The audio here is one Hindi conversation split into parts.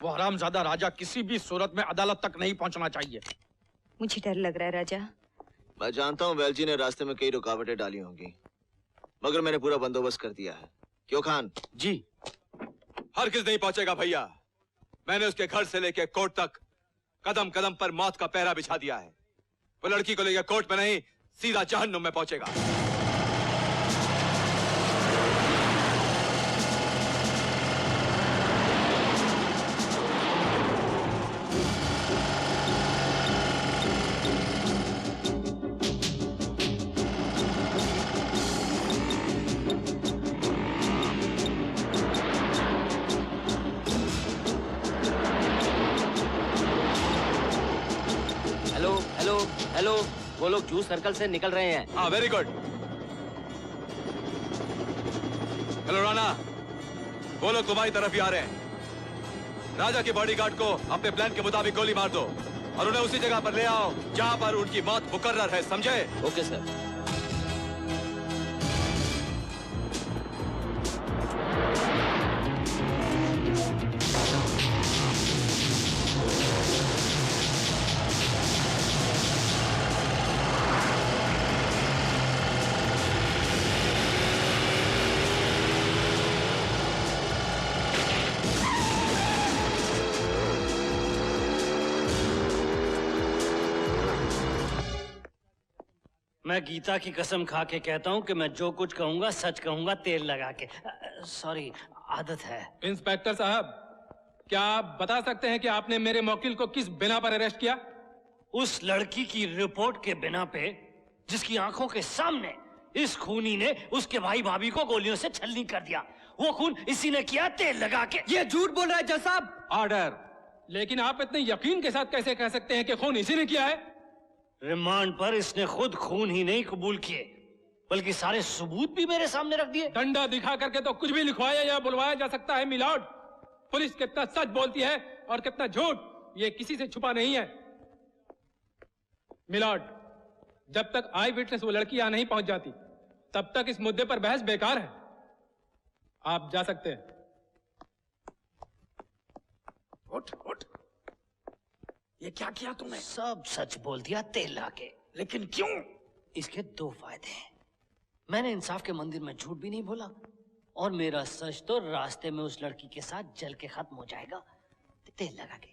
वो हरामजादा राजा किसी भी सूरत में अदालत तक नहीं पहुंचना चाहिए। मुझे डर लग रहा है राजा। मैं जानता हूँ वेलजी ने रास्ते में कई रुकावटें डाली होंगी, मगर मैंने पूरा बंदोबस्त कर दिया है। क्यों खान? जी। हरगिज़ नहीं पहुंचेगा भैया। मैंने उसके घर से लेकर कोर्ट तक कदम कदम पर मौत का पहरा बिछा दिया है। वो लड़की को लेकर कोर्ट में नहीं, सीधा जहन्नुम में पहुंचेगा। हेलो, वो लोग जूस सर्कल से निकल रहे हैं। हाँ, वेरी गुड। हेलो राणा, वो लोग तुम्हारी तरफ ही आ रहे हैं। राजा के बॉडीगार्ड को अपने प्लान के मुताबिक गोली मार दो और उन्हें उसी जगह पर ले आओ जहां पर उनकी मौत मुकर्रर है, समझे? Okay sir. मैं गीता की कसम खा के कहता हूँ कि मैं जो कुछ कहूंगा सच कहूंगा, तेल लगा के। सॉरी, आदत है। इंस्पेक्टर साहब, क्या आप बता सकते हैं कि आपने मेरे मौकिल को किस बिना पर अरेस्ट किया? उस लड़की की रिपोर्ट के बिना पे, जिसकी आंखों के सामने इस खूनी ने उसके भाई भाभी को गोलियों से छलनी कर दिया। वो खून इसी ने किया, तेल लगा के। ये झूठ बोल रहा है जज साहब। ऑर्डर। लेकिन आप इतने यकीन के साथ कैसे कह सकते हैं कि खून इसी ने किया है? रिमांड पर इसने खुद खून ही नहीं कबूल किए, बल्कि सारे सबूत भी मेरे सामने रख दिए। डंडा दिखा करके तो कुछ भी लिखवाया या बुलवाया जा सकता है मिलॉर्ड। पुलिस कितना सच बोलती है और कितना झूठ, ये किसी से छुपा नहीं है। मिलॉर्ड, जब तक आई विटनेस वो लड़की यहां नहीं पहुंच जाती, तब तक इस मुद्दे पर बहस बेकार है। आप जा सकते हैं। उठ उठ। ये क्या किया तूने? सब सच बोल दिया, तेल लाके। लेकिन क्यों? इसके दो फायदे हैं। मैंने इंसाफ के मंदिर में झूठ भी नहीं बोला, और मेरा सच तो रास्ते में उस लड़की के साथ जल के खत्म हो जाएगा, तेल लगा के।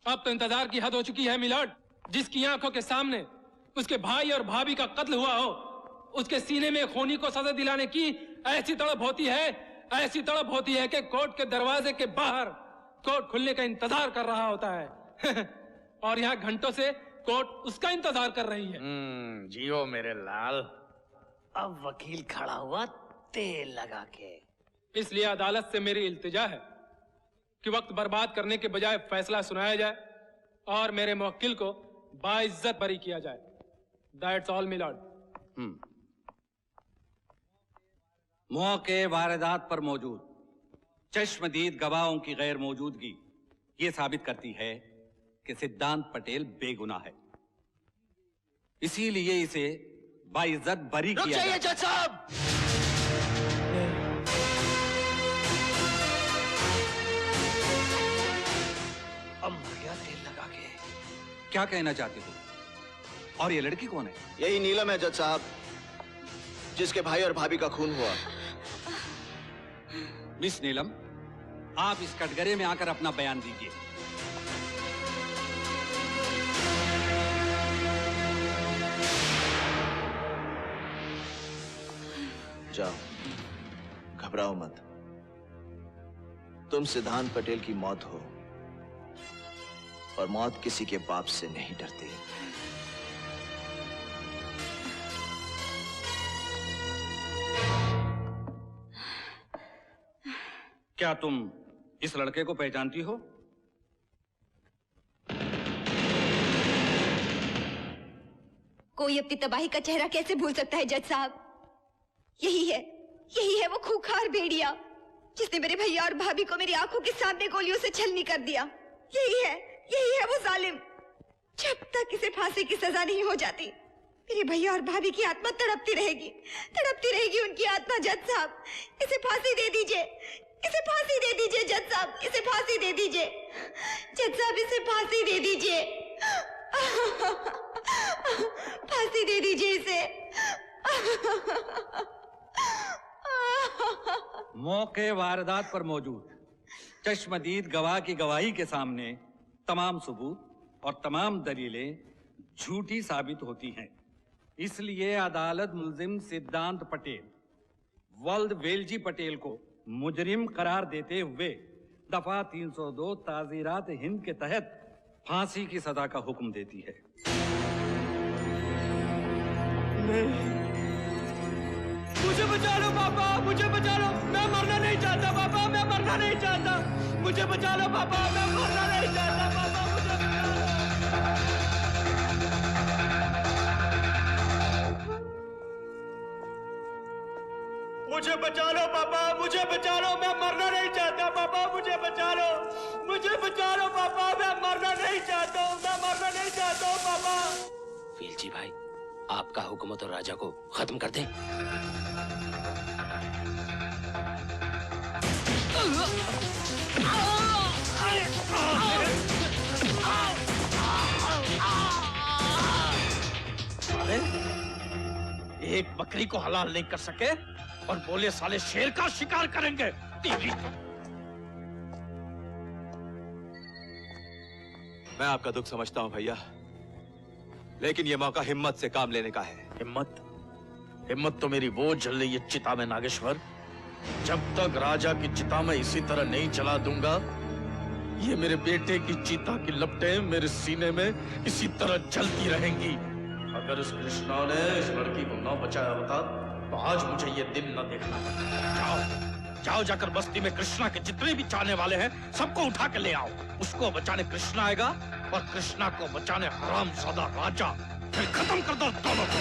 अब तो इंतजार की हद हो चुकी है मिलॉर्ड। जिसकी आंखों के सामने उसके भाई और भाभी का कत्ल हुआ हो, उसके सीने में खूनी को सजा दिलाने की ऐसी तड़प होती है कि कोर्ट के दरवाजे के बाहर कोर्ट खुलने का इंतजार कर रहा होता है। और यहाँ घंटों से कोर्ट उसका इंतजार कर रही है। जियो मेरे लाल। अब वकील खड़ा हुआ तेल लगा के। इसलिए अदालत से मेरी इल्तिजा है कि वक्त बर्बाद करने के बजाय फैसला सुनाया जाए और मेरे मुवक्किल को बाइज्जत बरी किया जाए। That's all milord. मौके वारदात पर मौजूद चश्मदीद गवाहों की गैर मौजूदगी ये साबित करती है कि सिद्धांत पटेल बेगुनाह है, इसीलिए इसे बाइज्जत बरी किया जाए। जज साहब, अब मर गया तेल लगा के। क्या कहना चाहते हो? और ये लड़की कौन है? यही नीलम है जज साहब, जिसके भाई और भाभी का खून हुआ। मिस नीलम, आप इस कटघरे में आकर अपना बयान दीजिए। जाओ, घबराओ मत। तुम सिद्धांत पटेल की मौत हो और मौत किसी के बाप से नहीं डरती। क्या तुम इस लड़के को पहचानती हो? कोई अपनी तबाही का चेहरा कैसे भूल सकता है जज साहब? यही है वो खूंखार भेड़िया जिसने मेरे भैया और भाभी को मेरी आंखों के सामने गोलियों से छलनी कर दिया। यही है वो जालिम। जब तक इसे फांसी की सजा नहीं हो जाती, मेरे भैया और भाभी की आत्मा तड़पती रहेगी उनकी आत्मा। जज साहब, इसे फांसी दे दीजिए, जज साहब, इसे फांसी दे दीजिए। जज साहब, इसे फांसी दे दीजिए, फांसी दे दीजिए इसे। मौके वारदात पर मौजूद चश्मदीद गवाह की गवाही के सामने तमाम सबूत और तमाम दलीलें झूठी साबित होती हैं। इसलिए अदालत मुल्जिम सिद्धांत पटेल वल्द वेलजी पटेल को मुजरिम करार देते हुए दफा 302 ताजीरात हिंद के तहत फांसी की सजा का हुक्म देती है। मुझे बचा लो पापा, मुझे बचा लो। मैं मरना नहीं चाहता पापा, मैं मरना नहीं चाहता। मुझे बचा लो पापा, मैं मरना नहीं चाहता पापा, मुझे बचा लो। मुझे बचा लो पापा, मुझे बचा लो। मैं मरना नहीं चाहता पापा, मुझे बचा लो। मुझे बचा लो पापा, मैं मरना नहीं चाहता हूँ, मैं मरना नहीं चाहता हूँ पापा। वेलजी भाई, आपका हुकूमत और राजा को खत्म कर दें। अरे, एक बकरी को हलाल नहीं कर सके और बोले साले शेर का शिकार करेंगे। मैं आपका दुख समझता हूं भैया, लेकिन ये मौका हिम्मत से काम लेने का है। हिम्मत तो मेरी वो जल रही है चिता में नागेश्वर। जब तक राजा की चिता में इसी तरह नहीं जला दूंगा, ये मेरे बेटे की चिता की लपटें मेरे सीने में इसी तरह जलती रहेंगी। अगर इस कृष्णा ने इस लड़की को न बचाया होता तो आज मुझे ये दिन न देखना पड़ता। जाओ जाकर बस्ती में कृष्णा के जितने भी चाहने वाले हैं सबको उठा के ले आओ। उसको बचाने कृष्णा आएगा और कृष्णा को बचाने हरामजादा राजा। फिर खत्म कर दो दोनों को।